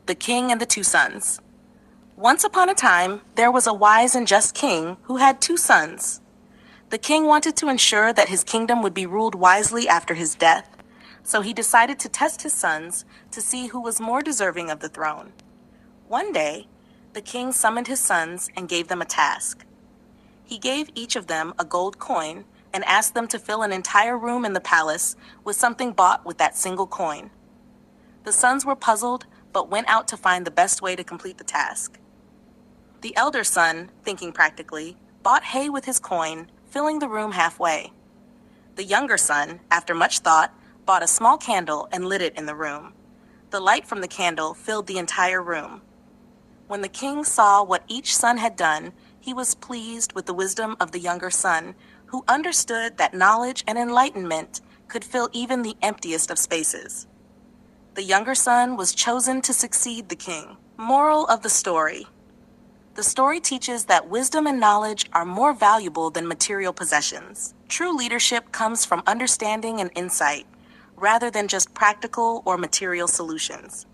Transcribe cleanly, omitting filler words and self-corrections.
The King and the Two Sons. Once upon a time, there was a wise and just king who had two sons. The king wanted to ensure that his kingdom would be ruled wisely after his death, so he decided to test his sons to see who was more deserving of the throne. One day, the king summoned his sons and gave them a task. He gave each of them a gold coin and asked them to fill an entire room in the palace with something bought with that single coin. The sons were puzzled, but went out to find the best way to complete the task. The elder son, thinking practically, bought hay with his coin, filling the room halfway. The younger son, after much thought, bought a small candle and lit it in the room. The light from the candle filled the entire room. When the king saw what each son had done, he was pleased with the wisdom of the younger son, who understood that knowledge and enlightenment could fill even the emptiest of spaces. The younger son was chosen to succeed the king. Moral of the story. The story teaches that wisdom and knowledge are more valuable than material possessions. True leadership comes from understanding and insight, rather than just practical or material solutions.